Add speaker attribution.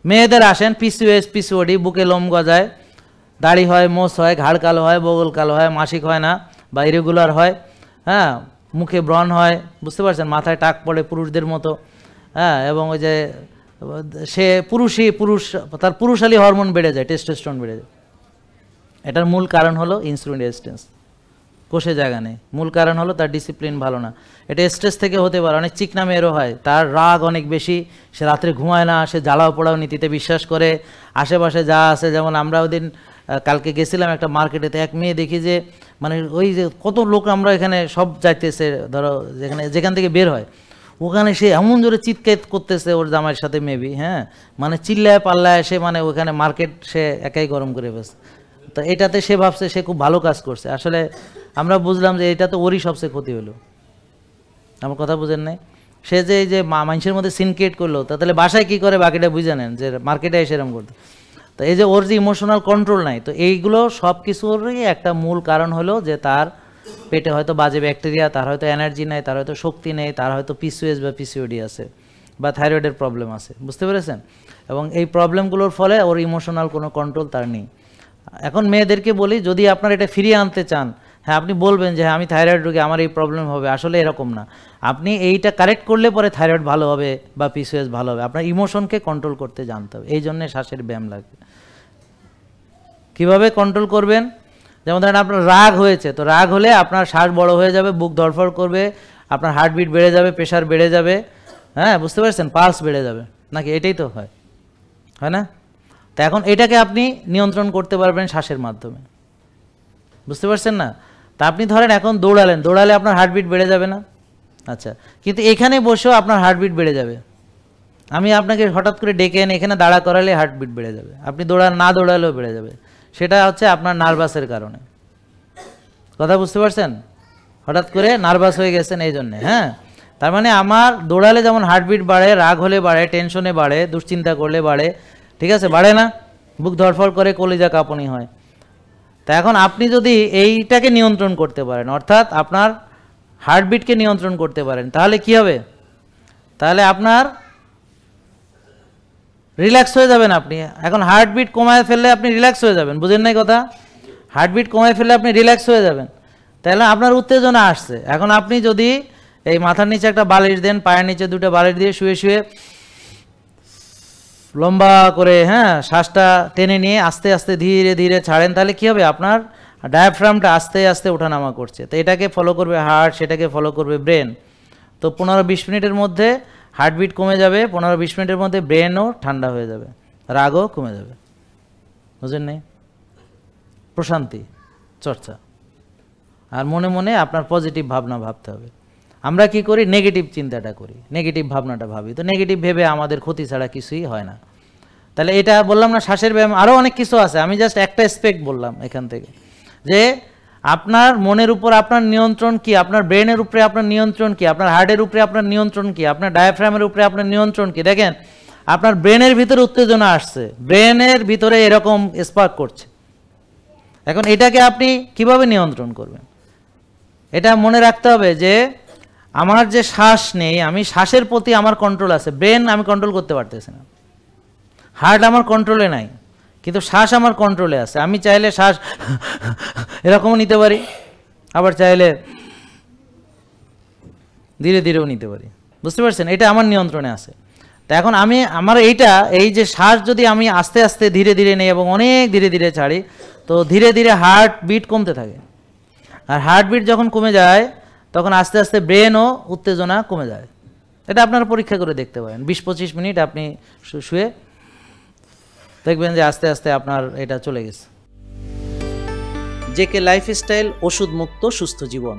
Speaker 1: মেয়েদের আসেন PCOS PCOD, বুকে লোম গজায়, দাড়ি হয়, মোষ হয়, ঘাড় কালো হয়, বগল কালো হয়, মাসিক হয় না বা ইরেগুলার হয়, হ্যাঁ, মুখে ব্রণ হয়, বুঝতে পারছেন, মাথায় টাক পড়ে পুরুষদের মতো, হ্যাঁ, এবং ওই যে সে পুরুষ তার পুরুষালী হরমোন বেড়ে যায়, টেস্টোস্টেরন বেড়ে যায়। এটার মূল কারণ হলো ইনসুলিন রেজিস্ট্যান্স, কোষে জায়গা নেই। মূল কারণ হলো তার ডিসিপ্লিন ভালো না। এটা স্ট্রেস থেকে হতে পারে। অনেক চিকনা মেয়েরও হয়, তার রাগ অনেক বেশি, সে রাত্রে ঘুমায় না, সে জ্বালাও পোড়াও নীতিতে বিশ্বাস করে, আশেপাশে যা আছে, যেমন আমরা ওদিন কালকে গেছিলাম একটা মার্কেটেতে, এক মেয়ে দেখি যে মানে ওই যে কত লোক আমরা এখানে সব যাইতেছে, ধরো যেখান থেকে বের হয়, ওখানে সে এমন জোরে চিৎকার করতেছে ওর জামাইয়ের সাথে মেবি, হ্যাঁ, মানে চিল্লায় পাল্লায় সে, মানে ওখানে মার্কেট সে একাই গরম করে ফেলছে। তো এটাতে সে ভাবছে সে খুব ভালো কাজ করছে, আসলে আমরা বুঝলাম যে এটা তো ওরই সবচেয়ে ক্ষতি হলো। আমার কথা বুঝেন নাই? সে যে এই যে মানুষের মধ্যে সিন ক্রিয়েট করলো, তাহলে বাসায় কী করে বাকিটা বুঝে নেন, যে মার্কেটে এসে এরকম করতে। তো এই যে ওর যে ইমোশনাল কন্ট্রোল নাই, তো এইগুলো সব কিছুরই একটা মূল কারণ হলো যে তার পেটে হয়তো বাজে ব্যাকটেরিয়া, তার হয়তো এনার্জি নেই, তার হয়তো শক্তি নেই, তার হয়তো পিসিওএস বা পিসিওডি আছে বা থাইরয়েডের প্রবলেম আছে, বুঝতে পেরেছেন? এবং এই প্রবলেমগুলোর ফলে ওর ইমোশনাল কোনো কন্ট্রোল তার নেই। এখন মেয়েদেরকে বলি, যদি আপনারা এটা ফিরিয়ে আনতে চান, হ্যাঁ, আপনি বলবেন যে হ্যাঁ আমি থাইরয়েড রোগী, আমার এই প্রবলেম হবে, আসলে এরকম না। আপনি এইটা কারেক্ট করলে পরে থাইরয়েড ভালো হবে বা পিসিওএস ভালো হবে। আপনার ইমোশনকে কন্ট্রোল করতে জানতে হবে, এই জন্যে শ্বাসের ব্যায়াম লাগবে। কীভাবে কন্ট্রোল করবেন? যেমন ধরেন আপনার রাগ হয়েছে, তো রাগ হলে আপনার শ্বাস বড় হয়ে যাবে, বুক ধড়ফড় করবে, আপনার হার্টবিট বেড়ে যাবে, প্রেশার বেড়ে যাবে, হ্যাঁ, বুঝতে পারছেন, পালস বেড়ে যাবে, নাকি? এটাই তো হয় না? তো এখন এটাকে আপনি নিয়ন্ত্রণ করতে পারবেন শ্বাসের মাধ্যমে, বুঝতে পারছেন না? তা আপনি ধরেন এখন দৌড়ালে আপনার হার্টবিট বেড়ে যাবে না? আচ্ছা, কিন্তু এখানে বসেও আপনার হার্টবিট বেড়ে যাবে। আমি আপনাকে হঠাৎ করে ডেকে এনে এখানে দাঁড়া করালে হার্টবিট বেড়ে যাবে, আপনি না দৌড়ালেও বেড়ে যাবে। সেটা হচ্ছে আপনার নার্ভাসের কারণে। কথা বুঝতে পারছেন? হঠাৎ করে নার্ভাস হয়ে গেছেন এই জন্যে, হ্যাঁ। তার মানে আমার দৌড়ালে যেমন হার্টবিট বাড়ে, রাগ হলে বাড়ে, টেনশনে বাড়ে, দুশ্চিন্তা করলে বাড়ে, ঠিক আছে, বাড়ে না? বুক ধড়ফড় করে, কলিজা কাঁপুনি হয়। তা এখন আপনি যদি এইটাকে নিয়ন্ত্রণ করতে পারেন, অর্থাৎ আপনার হার্টবিটকে নিয়ন্ত্রণ করতে পারেন, তাহলে কি হবে? তাহলে আপনার রিল্যাক্স হয়ে যাবেন। আপনি এখন হার্টবিট কমায় ফেললে আপনি রিল্যাক্স হয়ে যাবেন, বুঝেন নাই কথা? হার্টবিট কমায় ফেললে আপনি রিল্যাক্স হয়ে যাবেন, তাহলে আপনার উত্তেজনা আসছে। এখন আপনি যদি এই মাথার নিচে একটা বালিশ দেন, পায়ের নিচে দুটো বালিশ দিয়ে শুয়ে শুয়ে লম্বা করে, হ্যাঁ, শ্বাসটা টেনে নিয়ে আস্তে আস্তে ধীরে ধীরে ছাড়েন, তাহলে কী হবে? আপনার ডায়াফ্রামটা আস্তে আস্তে ওঠানামা করছে, তো এটাকে ফলো করবে হার্ট, সেটাকে ফলো করবে ব্রেন। তো 15-20 মিনিটের মধ্যে হার্টবিট কমে যাবে, 15-20 মিনিটের মধ্যে ব্রেনও ঠান্ডা হয়ে যাবে, রাগও কমে যাবে, বুঝলেন নাই? প্রশান্তি, চর্চা। আর মনে মনে আপনার পজিটিভ ভাবনা ভাবতে হবে। আমরা কি করি? নেগেটিভ চিন্তাটা করি, নেগেটিভ ভাবনাটা ভাবি, তো নেগেটিভ ভেবে আমাদের ক্ষতি ছাড়া কিছুই হয় না। তাহলে এটা বললাম না শ্বাসের ব্যায়াম, আরও অনেক কিছু আছে, আমি জাস্ট একটা অ্যাসপেক্ট বললাম এখান থেকে, যে আপনার মনের উপর আপনার নিয়ন্ত্রণ কি, আপনার ব্রেনের উপরে আপনার নিয়ন্ত্রণ কি, আপনার হার্টের উপরে আপনার নিয়ন্ত্রণ কি, আপনার ডায়াফ্রামের উপরে আপনার নিয়ন্ত্রণ কি। দেখেন, আপনার ব্রেনের ভিতরে উত্তেজনা আসছে, ব্রেনের ভিতরে এরকম স্পার্ক করছে, এখন এটাকে আপনি কিভাবে নিয়ন্ত্রণ করবেন? এটা মনে রাখতে হবে যে আমার যে শ্বাস নেই, আমি শ্বাসের প্রতি আমার কন্ট্রোল আছে, ব্রেন আমি কন্ট্রোল করতে পারতেছি না, হার্ট আমার কন্ট্রোলে নাই, কিন্তু শ্বাস আমার কন্ট্রোলে আছে। আমি চাইলে শ্বাস এরকমও নিতে পারি, আবার চাইলে ধীরে ধীরেও নিতে পারি, বুঝতে পারছেন? এটা আমার নিয়ন্ত্রণে আছে। তা এখন আমার এই যে শ্বাস যদি আমি আস্তে আস্তে ধীরে ধীরে নেই এবং অনেক ধীরে ধীরে ছাড়ি, তো ধীরে ধীরে হার্ট বিট কমতে থাকে, আর হার্টবিট যখন কমে যায় তখন আস্তে আস্তে ব্রেনও উত্তেজনা কমে যায়। এটা আপনারা পরীক্ষা করে দেখতে পারেন, 20-25 মিনিট আপনি শুয়ে দেখবেন যে আস্তে আস্তে আপনার এটা চলে গেছে। জেকে লাইফস্টাইল, ওষুধ মুক্ত সুস্থ জীবন।